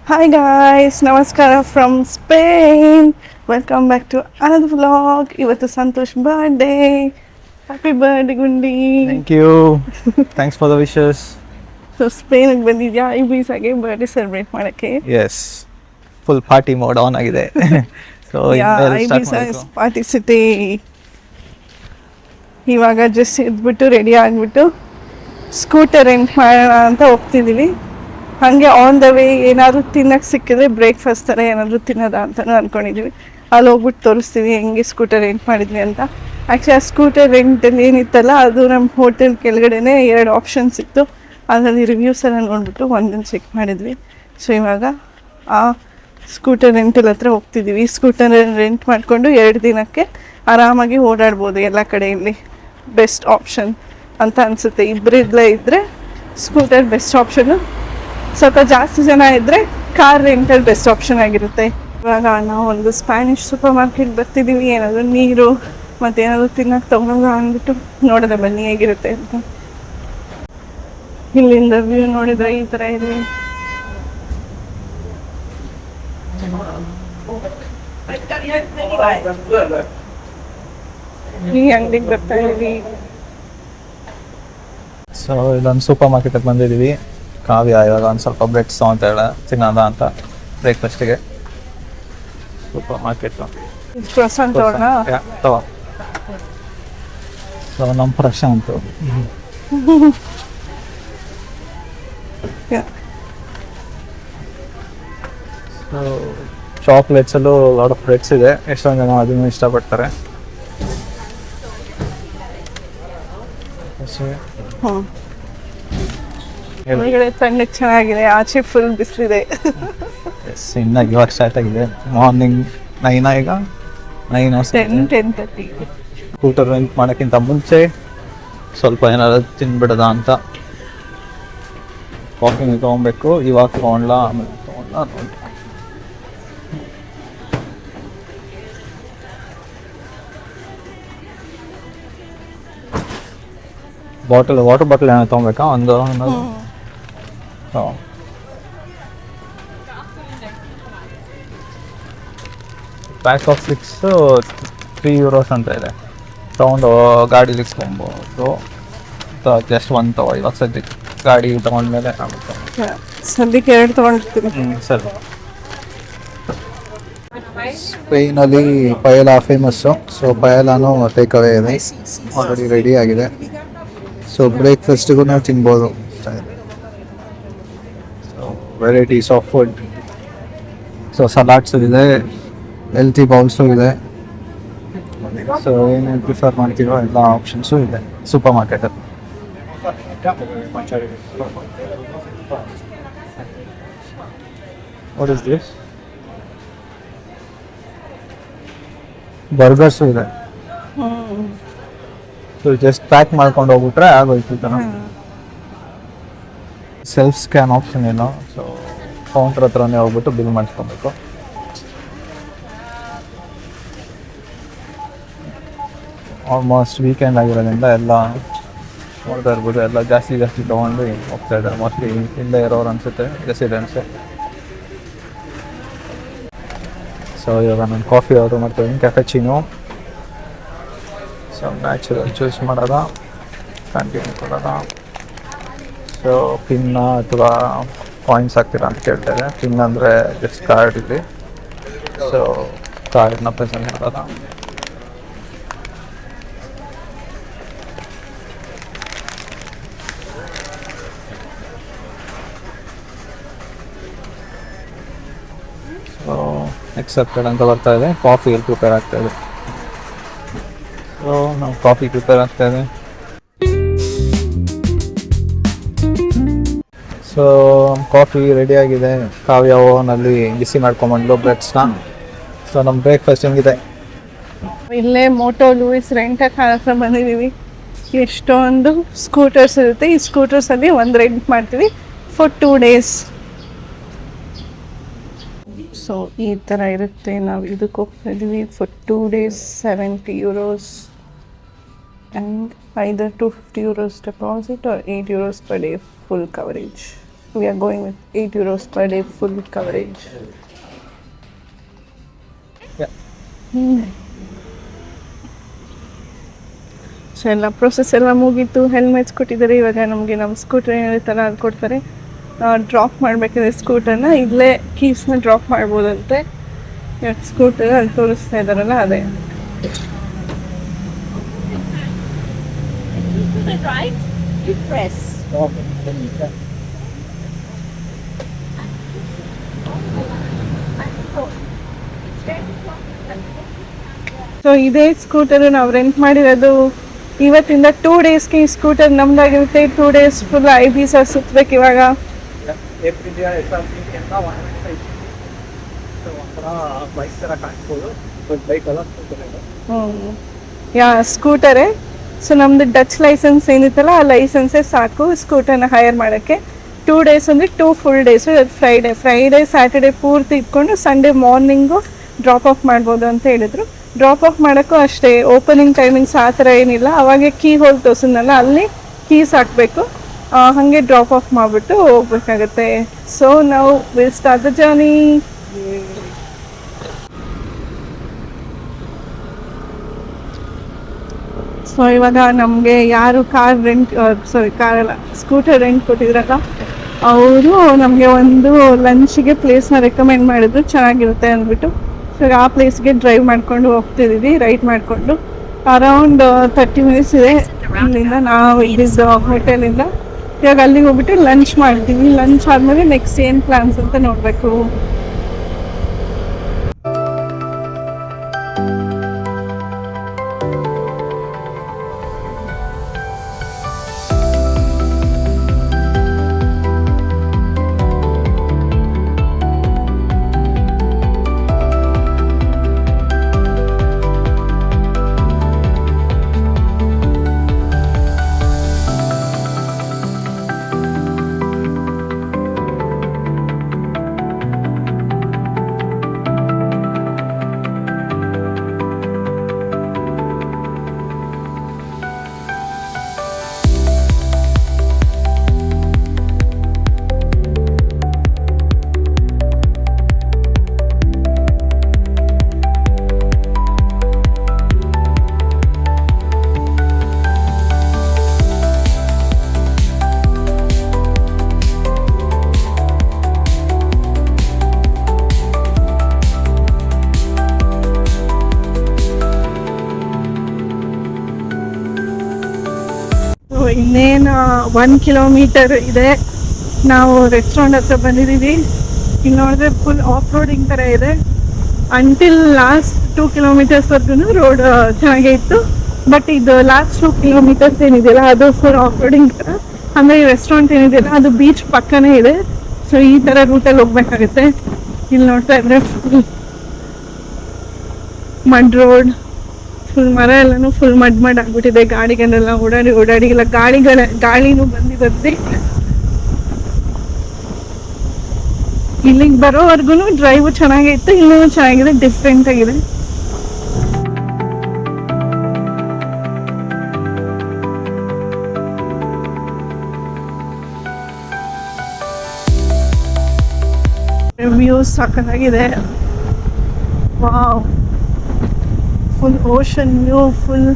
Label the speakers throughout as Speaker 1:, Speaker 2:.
Speaker 1: Hi guys, Namaskara from Spain. Welcome back to another vlog. ಇವತ್ತು Santosh birthday. Happy birthday ಗುಂಡಿ.
Speaker 2: Thank you. Thanks for the wishes.
Speaker 1: So ಸ್ಪೇನ್ಗೆ ಬಂದಿದ್ಯಾ ಐಬೀಸಾಗೆ birthday celebrate ಮಾಡೋಕ್ಕೆ?
Speaker 2: Yes, full party mode on ಆಗಿದೆ. So
Speaker 1: Ibiza party city. ಇವಾಗ just ಎದ್ಬಿಟ್ಟು ready ಆಗಿಬಿಟ್ಟು ಸ್ಕೂಟರ್ ರೆಂಟ್ ಮಾಡೋಣ ಅಂತ ಹೋಗ್ತಿದ್ದೀವಿ. ಹಾಗೆ ಆನ್ ದ ವೇ ಏನಾದರೂ ತಿನ್ನೋಕ್ಕೆ ಸಿಕ್ಕಿದ್ರೆ ಬ್ರೇಕ್ಫಾಸ್ಟ್ ಥರ ಏನಾದರೂ ತಿನ್ನೋದ ಅಂತಲೂ ಅಂದ್ಕೊಂಡಿದ್ವಿ. ಅಲ್ಲಿ ಹೋಗ್ಬಿಟ್ಟು ತೋರಿಸ್ತೀವಿ ಹೆಂಗೆ ಸ್ಕೂಟರ್ ರೆಂಟ್ ಮಾಡಿದ್ವಿ ಅಂತ. ಆ್ಯಕ್ಚುಲಿ ಆ ಸ್ಕೂಟರ್ ರೆಂಟಲ್ಲಿ ಏನಿತ್ತಲ್ಲ ಅದು ನಮ್ಮ ಹೋಟೆಲ್ ಕೆಳಗಡೆನೇ 2 ಆಪ್ಷನ್ಸ್ ಇತ್ತು. ಅದರಲ್ಲಿ ರಿವ್ಯೂಸ್ ಎಲ್ಲ ನೋಡಿಬಿಟ್ಟು ಒಂದನ್ನು ಚೆಕ್ ಮಾಡಿದ್ವಿ. ಸೊ ಇವಾಗ ಆ ಸ್ಕೂಟರ್ ರೆಂಟಲ್ ಹತ್ರ ಹೋಗ್ತಿದ್ದೀವಿ. ಸ್ಕೂಟರ್ ರೆಂಟ್ ಮಾಡಿಕೊಂಡು 2 ದಿನಕ್ಕೆ ಆರಾಮಾಗಿ ಓಡಾಡ್ಬೋದು ಎಲ್ಲ ಕಡೆಯಲ್ಲಿ. ಬೆಸ್ಟ್ ಆಪ್ಷನ್ ಅಂತ ಅನಿಸುತ್ತೆ. ಇಬ್ಬರಿಲ್ಲೇ ಇದ್ದರೆ ಸ್ಕೂಟರ್ ಬೆಸ್ಟ್ ಆಪ್ಷನ್ನು. ಸ್ವಲ್ಪ ಜಾಸ್ತಿ ಜನ ಇದ್ದರೆ ಕಾರ್ ರೆಂಟಲ್ ಬೆಸ್ಟ್ ಆಪ್ಷನ್ ಆಗಿರುತ್ತೆ. ಇವಾಗ ನಾವು ಒಂದು ಸ್ಪ್ಯಾನಿಷ್ ಸೂಪರ್ ಮಾರ್ಕೆಟ್ ಬರ್ತಿದ್ದೀವಿ. ಏನಾದರೂ ನೀರು ಮತ್ತು ಏನಾದರೂ ತಿನ್ನೋಕೆ ತೊಗೊಂಡು ಅಂದ್ಬಿಟ್ಟು ನೋಡಿದ್ರೆ ಬನ್ನಿ ಹೇಗಿರುತ್ತೆ ಅಂತ. ಇಲ್ಲಿಂದ ವ್ಯೂ ನೋಡಿದ್ರೆ ಈ ಥರ ಇದೆ. ಈ ಅಂಗಡಿಗೆ ಬರ್ತಾ ಇದೀವಿ.
Speaker 2: ಸೊ ಇಲ್ಲೊಂದು ಸೂಪರ್ ಮಾರ್ಕೆಟಿಗೆ ಬಂದಿದ್ದೀವಿ. ಕಾವ್ಯ ಇವಾಗ ಒಂದು ಸ್ವಲ್ಪ ಬ್ರೆಡ್ಸ್ ತೊಗೊತಾಳೆ ತಿನ್ನೋದ ಅಂತ ಬ್ರೇಕ್ಫಾಸ್ಟಿಗೆ. ಸೂಪರ್ ಮಾರ್ಕೆಟ್
Speaker 1: ಕ್ರೋಸೆಂಟ್ ತಗೊಳ್ಳೋಣ?
Speaker 2: ತಗೋ. ಸೊ ನಮ್ಮ ಪ್ರಶಾಂತ್ ಸೊ ಚಾಕ್ಲೇಟ್ಸಲ್ಲೂ ಲಾಟ್ ಆಫ್ ಬ್ರೆಡ್ಸ್ ಇದೆ. ಎಷ್ಟೊಂದು ಜನ ಅದನ್ನು ಇಷ್ಟಪಡ್ತಾರೆ.
Speaker 1: ಒಳಗಡೆ ತಣ್ಣಗೆ ಚೆನ್ನಾಗಿದೆ, ಆಚೆ ಫುಲ್ ಬಿಸಿಲಿದೆ.
Speaker 2: ಎಸ್, ಇನ್ನು ಇವಾಗ ಸ್ಟಾರ್ಟ್ ಆಗಿದೆ. ಮಾರ್ನಿಂಗ್ 9 ಈಗ
Speaker 1: 10:30.
Speaker 2: ಸ್ಕೂಟರ್ ರೆಂಟ್ ಮಾಡೋಕ್ಕಿಂತ ಮುಂಚೆ ಸ್ವಲ್ಪ ಏನಾದ್ರು ತಿನ್ಬಿಡೋದ ಅಂತ ಕಾಫಿ ತೊಗೊಬೇಕು. ಇವಾಗ ತೊಗೊಂಡ್ಲಾ ಆಮೇಲೆ ತೊಗೊಂಡ್ಲಾ ನೋಡಿ. ವಾಟರ್ ಬಾಟಲ್ ಏನೋ ತೊಗೊಬೇಕಾ ಒಂದು ಪ್ಯಾಕ್ ಆಫ್ 6 €3 ಅಂತ ಇದೆ. ತೊಗೊಂಡು ಗಾಡೀಲಿ ಇಸ್ಕೊಬೋದು. ಜಸ್ಟ್ ಒಂದು ತಗೋ ಇವಾಗ ಸದ್ಯಕ್ಕೆ. ಗಾಡಿ ತೊಗೊಂಡ್ಮೇಲೆ
Speaker 1: ಸದ್ಯಕ್ಕೆ 2 ತೊಗೊಂಡಿರ್ತೀನಿ.
Speaker 2: ಸರಿ. ಸ್ಪೇನಲ್ಲಿ ಪಯಲಾ ಫೇಮಸ್ಸು. ಸೊ ಪಯಲಾನು ಟೇಕ್ ಅವೇ ಇದೆ, ಆಲ್ರೆಡಿ ರೆಡಿ ಆಗಿದೆ. ಸೊ ಬ್ರೇಕ್ಫಾಸ್ಟಿಗೂ ನಾವು ತಿನ್ಬೋದು. So varieties of food. So salads ಇದೆ, ಹೆಲ್ತಿ ಬೌಲ್ಸು ಇದೆ. ಸೊ ಏನೇನು ಪ್ರಿಫರ್ ಮಾಡ್ತೀರೋ ಎಲ್ಲ ಆಪ್ಷನ್ಸು ಇದೆ ಸೂಪರ್ ಮಾರ್ಕೆಟಲ್ಲಿ. What is this? ಬರ್ಗರ್ಸು ಇದೆ. ಸೊ ಜಸ್ಟ್ ಪ್ಯಾಕ್ ಮಾಡ್ಕೊಂಡು ಹೋಗ್ಬಿಟ್ರೆ ಆಗೋಯ್ತು. ಸೆಲ್ಫ್ ಸ್ಕ್ಯಾನ್ ಆಪ್ಷನ್ ಏನೋ. ಸೊ ಕೌಂಟ್ರ್ ಹತ್ರನೇ ಹೋಗ್ಬಿಟ್ಟು ಬಿಲ್ ಮಾಡಿಸ್ಕೊಬೇಕು. ಆಲ್ಮೋಸ್ಟ್ ವೀಕೆಂಡ್ ಆಗಿರೋದ್ರಿಂದ ಎಲ್ಲ ನೋಡ್ತಾ ಇರ್ಬೋದು. ಎಲ್ಲ ಜಾಸ್ತಿ ತೊಗೊಂಡು ಹೋಗ್ತಾ ಇದ್ದಾರೆ. ಮೋಸ್ಟ್ಲಿ ಇಲ್ಲೇ ಇರೋರು ಅನಿಸುತ್ತೆ, ರೆಸಿಡೆನ್ಸು. ಸೊ ಇವಾಗ ನಾನು ಕಾಫಿ ಆರ್ಡರ್ ಮಾಡ್ತಾಯಿದ್ದೀನಿ, ಕ್ಯಾಫೆಚಿನೋ. ಸೊ ನ್ಯಾಚುರಲ್ ಚೂಸ್ ಮಾಡೋದ, ಕಂಟಿನ್ಯೂ ಕೊಡೋದ. ಸೊ ಪಿನ್ನ ಅಥವಾ ಕಾಯಿನ್ಸ್ ಹಾಕ್ತೀರಾ ಅಂತ ಕೇಳ್ತಾರೆ. ಪಿನ್ ಅಂದರೆ ಜಸ್ಟ್ ಕಾರ್ಡ್ ಇಲ್ಲಿ. ಸೊ ಕಾರ್ಡನ್ನ ಪ್ರೆಸೆಂಟ್ ಮಾಡೋದ. ಸೊ ಎಕ್ಸೆಪ್ಟೆಡ್ ಅಂತ ಬರ್ತಾ ಇದೆ. ಕಾಫಿ ಇಲ್ಲಿ ಪ್ರಿಪೇರ್ ಆಗ್ತಾ ಇದೆ. ಸೊ ನಾವು ಕಾಫಿ ಪ್ರಿಪೇರ್ ಆಗ್ತಾ ಇದೆ. ಸೊ ಕಾಫಿ ರೆಡಿ ಆಗಿದೆ. ಕಾವ್ಯ ಓವನಲ್ಲಿ ಬಿಸಿ ಮಾಡ್ಕೊಂಬಂದ್ಲು ಬ್ರೆಡ್ಸ್ನ. ಸೊ ನಮ್ಮ ಬ್ರೇಕ್ಫಾಸ್ಟ್ ಹೆಂಗಿದೆ?
Speaker 1: ಇಲ್ಲೇ ಮೋಟೋ ಲೂಯಿಸ್ ರೆಂಟ್ ಹತ್ರ ಬಂದಿದ್ದೀವಿ. ಎಷ್ಟೊಂದು ಸ್ಕೂಟರ್ಸ್ ಇರುತ್ತೆ. ಈ ಸ್ಕೂಟರ್ಸಲ್ಲಿ ಒಂದು ರೆಂಟ್ ಮಾಡ್ತೀವಿ ಫಾರ್ 2 days. ಸೊ ಈ ಥರ ಇರುತ್ತೆ. ನಾವು ಇದಕ್ಕೆ ಹೋಗ್ತಾ ಇದ್ದೀವಿ for 2 days, €70 and either €250 deposit or €8 per day full coverage. we are going with 8 euros per day full coverage.
Speaker 2: Yeah.
Speaker 1: So ಎಲ್ಲ ಪ್ರೊಸೆಸ್ ಎಲ್ಲ ಮುಗೀತು, ಹೆಲ್ಮೆಟ್ಸ್ ಕೊಟ್ಟಿದ್ದಾರೆ. ಇವಾಗ ನಮಗೆ ನಮ್ಮ ಸ್ಕೂಟರ್ ಏನಿರುತ್ತಲ್ಲ ಅದು ಕೊಡ್ತಾರೆ. ಡ್ರಾಪ್ ಮಾಡಬೇಕಿದ್ರೆ ಸ್ಕೂಟರ್ನ ಇಲ್ಲೇ ಕೀಸ್ನ ಡ್ರಾಪ್ ಮಾಡ್ಬೋದಂತೆ. ಸ್ಕೂಟರ್ ಅಲ್ಲಿ ತೋರಿಸ್ತಾ ಇದ್ದಾರಲ್ಲ ಅದೇ.
Speaker 3: Right? You press.
Speaker 1: ಸೊ ಇದೇ ಸ್ಕೂಟರ್ ನಾವು ರೆಂಟ್ ಮಾಡಿರೋದು. ಇವತ್ತಿಂದ 2 ಡೇಸ್ಗೆ ಈ ಸ್ಕೂಟರ್ ನಮ್ದಾಗಿರುತ್ತೆ. 2 ಡೇಸ್ ಫುಲ್ IB ಸರ್ ಸುತ್ತಬೇಕು ಇವಾಗ. ಯಾ ಸ್ಕೂಟರೇ. ಸೊ ನಮ್ದು ಡಚ್ ಲೈಸೆನ್ಸ್ ಏನಿತ್ತಲ್ಲ ಆ ಲೈಸೆನ್ಸೇ ಸಾಕು ಸ್ಕೂಟರ್ನ ಹೈಯರ್ ಮಾಡೋಕ್ಕೆ. 2 ಡೇಸ್ ಅಂದರೆ 2 ಫುಲ್ ಡೇಸು. ಫ್ರೈಡೇ ಸ್ಯಾಟರ್ಡೇ ಪೂರ್ತಿ ಇಟ್ಕೊಂಡು ಸಂಡೇ ಮಾರ್ನಿಂಗು ಡ್ರಾಪ್ ಆಫ್ ಮಾಡ್ಬೋದು ಅಂತ ಹೇಳಿದರು. ಡ್ರಾಪ್ ಆಫ್ ಮಾಡೋಕ್ಕೂ ಅಷ್ಟೇ, ಓಪನಿಂಗ್ ಟೈಮಿಂಗ್ಸ್ ಆ ಥರ ಏನಿಲ್ಲ. ಅವಾಗೆ ಕೀ ಹೋಲ್ ತೋರಿಸಿದ್ನಲ್ಲ ಅಲ್ಲಿ ಕೀಸ್ ಹಾಕಬೇಕು, ಹಾಗೆ ಡ್ರಾಪ್ ಆಫ್ ಮಾಡಿಬಿಟ್ಟು ಹೋಗ್ಬೇಕಾಗತ್ತೆ. ಸೊ ನಾವು will start the journey. So ಇವಾಗ ನಮಗೆ ಯಾರು ಕಾರಲ್ಲ ಸ್ಕೂಟರ್ ರೆಂಟ್ ಕೊಟ್ಟಿದ್ರಲ್ಲ ಅವರು ನಮಗೆ ಒಂದು ಲಂಚಿಗೆ ಪ್ಲೇಸ್ನ ರೆಕಮೆಂಡ್ ಮಾಡಿದ್ರು, ಚೆನ್ನಾಗಿರುತ್ತೆ ಅಂದ್ಬಿಟ್ಟು. ಸೊ ಆ ಪ್ಲೇಸ್ಗೆ ಡ್ರೈವ್ ಮಾಡ್ಕೊಂಡು ಹೋಗ್ತಿದ್ದೀವಿ, ರೈಡ್ ಮಾಡಿಕೊಂಡು. ಅರೌಂಡ್ 30 ಮಿನಿಟ್ಸ್ ಇದೆ ಇಲ್ಲಿಂದ, ನಾವು ಇಲ್ಲಿದ್ದ ಹೋಟೆಲಿಂದ. ಇವಾಗ ಅಲ್ಲಿಗೆ ಹೋಗ್ಬಿಟ್ಟು ಲಂಚ್ ಮಾಡ್ತೀವಿ. ಲಂಚ್ ಆದಮೇಲೆ ನೆಕ್ಸ್ಟ್ ಏನು ಪ್ಲ್ಯಾನ್ಸ್ ಅಂತ ನೋಡಬೇಕು. ಇನ್ನೇನು 1 ಕಿಲೋಮೀಟರ್ ಇದೆ, ನಾವು ರೆಸ್ಟೋರೆಂಟ್ ಹತ್ರ ಬಂದಿದ್ದೀವಿ. ಇಲ್ಲಿ ನೋಡಿದ್ರೆ ಫುಲ್ ಆಫ್ ರೋಡಿಂಗ್ ಥರ ಇದೆ. ಅಂಟಿಲ್ ಲಾಸ್ಟ್ 2 ಕಿಲೋಮೀಟರ್ಸ್ವರೆಗೂ ರೋಡ್ ಚೆನ್ನಾಗೇ ಇತ್ತು. ಬಟ್ ಇದು ಲಾಸ್ಟ್ 2 ಕಿಲೋಮೀಟರ್ಸ್ ಏನಿದೆಯಲ್ಲ ಅದು ಫುಲ್ ಆಫ್ ರೋಡಿಂಗ್ ಥರ. ಅಂದರೆ ಈ ರೆಸ್ಟೋರೆಂಟ್ ಏನಿದೆಯಲ್ಲ ಅದು ಬೀಚ್ ಪಕ್ಕನೇ ಇದೆ. ಸೊ ಈ ಥರ ರೂಟಲ್ಲಿ ಹೋಗ್ಬೇಕಾಗುತ್ತೆ. ಇಲ್ಲಿ ನೋಡ್ತಾ ಇದ್ರೆ ಫುಲ್ ಮಡ್ ರೋಡ್, ಫುಲ್ ಮರ ಎಲ್ಲನೂ ಫುಲ್ ಮಡ್ ಆಗ್ಬಿಟ್ಟಿದೆ. ಗಾಡಿಗಳೆಲ್ಲ ಓಡಾಡಿ ಇಲ್ಲ ಗಾಳಿನೂ ಬಂದಿರುತ್ತೆ. ಇಲ್ಲಿಗೆ ಬರೋವರೆಗೂ ಡ್ರೈವ್ ಚೆನ್ನಾಗಿತ್ತು, ಇನ್ನೂ ಚೆನ್ನಾಗಿದೆ, ಡಿಫ್ರೆಂಟ್ ಆಗಿದೆ. ವ್ಯೂಸ್ ಸಕ್ಕತ್ತಾಗಿದೆ. Wow, full ocean view, full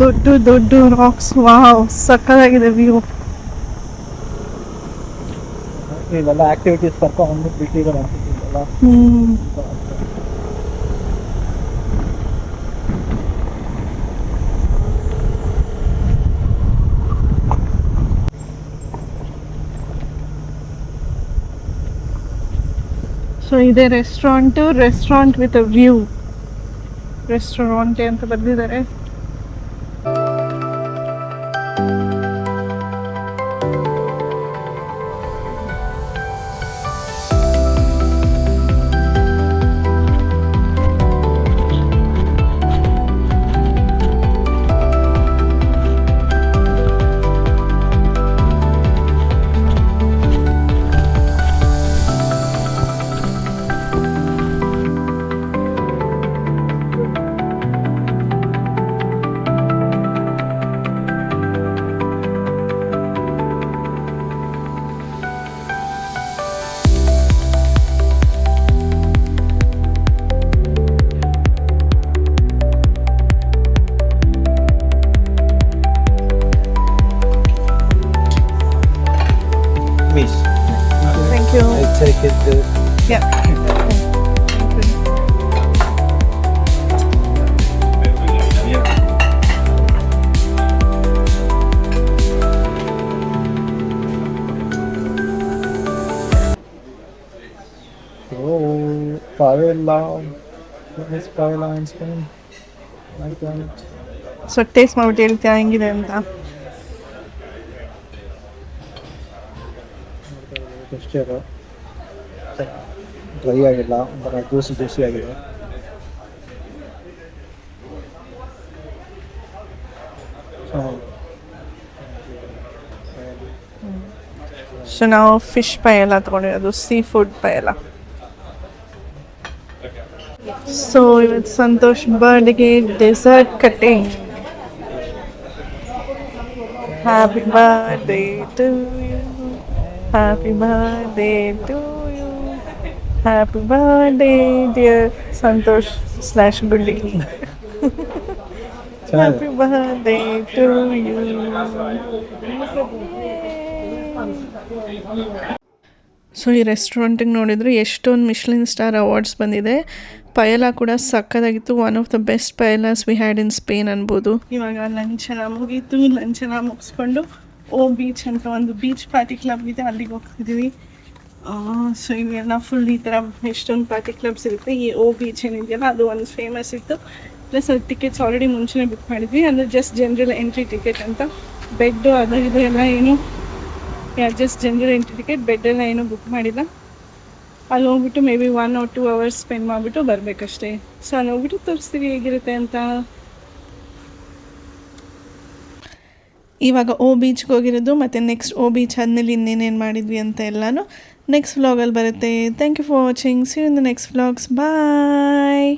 Speaker 1: ದೊಡ್ಡ ರಾಕ್ಸ್. ವಾವ್, ಸಕ್ಕತ್ತಾಗಿದೆ ವ್ಯೂ.
Speaker 2: ಇವೆಲ್ಲ ಆಕ್ಟಿವಿಟೀಸ್ ಕರ್ಕೊಂಡು ಬಿಟ್ಟಿರೋ ಅನ್ಸುತ್ತಿಲ್ಲ.
Speaker 1: ಸೊ ಇದೆ restaurant with a view. Restaurant ಅಂತ ಬರೆದಿದ್ದಾರೆ.
Speaker 2: take it to
Speaker 1: Yeah.
Speaker 2: paella. What is paella in Spain? Like that.
Speaker 1: So taste ಮಾಡ್ಬಿಟ್ಟು ಹೇಳ್ತೀಯಾ ಹೆಂಗಿದೆ ಅಂತ?
Speaker 2: ಟೆಕ್ಸ್ಚರ್ ಡ್ರೈ ಆಗಿಲ್ಲ, ಒಂಥರ ಜ್ಯೂಸಿ ಆಗಿದೆ.
Speaker 1: ಸೊ ನಾವು ಫಿಶ್ ಪಾಯೆಲ್ಲ ತೊಗೊಂಡಿರೋದು, ಸೀ ಫುಡ್ ಪಾಯೆಲ್ಲ. ಸೊ ಇವತ್ತು ಸಂತೋಷ್ ಬರ್ಡ್ಗೆ dessert cutting. Happy birthday to you, happy birthday to you, happy birthday dear Santosh slash Guddi. Happy birthday to you. So ಈ ರೆಸ್ಟೋರೆಂಟಿಗೆ ನೋಡಿದರೆ ಎಷ್ಟೊಂದು ಮಿಶ್ಲಿನ್ ಸ್ಟಾರ್ ಅವಾರ್ಡ್ಸ್ ಬಂದಿದೆ. ಪಯಲ ಕೂಡ ಸಕ್ಕತ್ತಾಗಿತ್ತು. One of the best paellas we had in Spain ಅನ್ಬೋದು. ಇವಾಗ ಲಂಚೆಲ್ಲ ಮುಗೀತು. ಲಂಚೆಲ್ಲ ಮುಗಿಸ್ಕೊಂಡು ಓ ಬೀಚ್ ಅಂತ ಒಂದು ಬೀಚ್ ಪಾರ್ಟಿ ಕ್ಲಬ್ ಇದೆ, ಅಲ್ಲಿಗೆ ಹೋಗ್ತಿದ್ದೀವಿ. ಸೊ ಇವೆಲ್ಲ ಫುಲ್ ಈ ಥರ ಎಷ್ಟೊಂದು ಪಾರ್ಟಿ ಕ್ಲಬ್ಸ್ ಇರುತ್ತೆ. ಈ ಓ ಬೀಚ್ ಏನಿದೆಯಲ್ಲ ಅದು ಒಂದು ಫೇಮಸ್ ಇತ್ತು. ಪ್ಲಸ್ ಅದು ಟಿಕೆಟ್ಸ್ ಆಲ್ರೆಡಿ ಮುಂಚೆನೇ ಬುಕ್ ಮಾಡಿದ್ವಿ. ಅಂದರೆ ಜಸ್ಟ್ ಜನರಲ್ ಎಂಟ್ರಿ ಟಿಕೆಟ್ ಅಂತ. ಬೆಡ್ಡು ಅದು ಇದು ಎಲ್ಲ ಏನು ಜಸ್ಟ್ ಜನರಲ್ ಎಂಟ್ರಿ ಟಿಕೆಟ್, ಬೆಡ್ಡೆಲ್ಲ ಏನೂ ಬುಕ್ ಮಾಡಿಲ್ಲ. ಅಲ್ಲಿ ಹೋಗ್ಬಿಟ್ಟು may be 1 or 2 hours spend ಮಾಡಿಬಿಟ್ಟು ಬರಬೇಕಷ್ಟೇ. ಸೊ ಅಲ್ಲಿ ಹೋಗ್ಬಿಟ್ಟು ತೋರಿಸ್ತೀವಿ ಹೇಗಿರುತ್ತೆ ಅಂತ. ಇವಾಗ ಓ ಬೀಚ್ಗೆ ಹೋಗಿರೋದು, ಮತ್ತು ನೆಕ್ಸ್ಟ್ ಓ ಬೀಚ್ ಆದಮೇಲೆ ಇನ್ನೇನೇನು ಮಾಡಿದ್ವಿ ಅಂತ ಎಲ್ಲನೂ ನೆಕ್ಸ್ಟ್ ವ್ಲಾಗಲ್ಲಿ ಬರುತ್ತೆ. Thank you for watching. See you in the next vlogs. Bye.